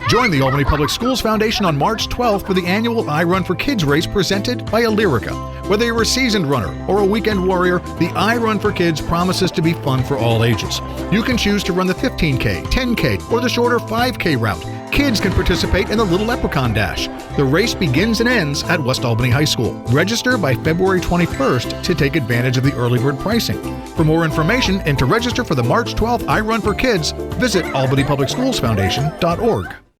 Join the Albany Public Schools Foundation on March 12th for the annual iRun for Kids race presented by Lyrica. Whether you're a seasoned runner or a weekend warrior, the iRun for Kids promises to be fun for all ages. You can choose to run the 15K, 10K, or the shorter 5K route. Kids can participate in the Little Leprechaun Dash. The race begins and ends at West Albany High School. Register by February 21st to take advantage of the early bird pricing. For more information and to register for the March 12th iRun for Kids, visit albanypublicschoolsfoundation.org.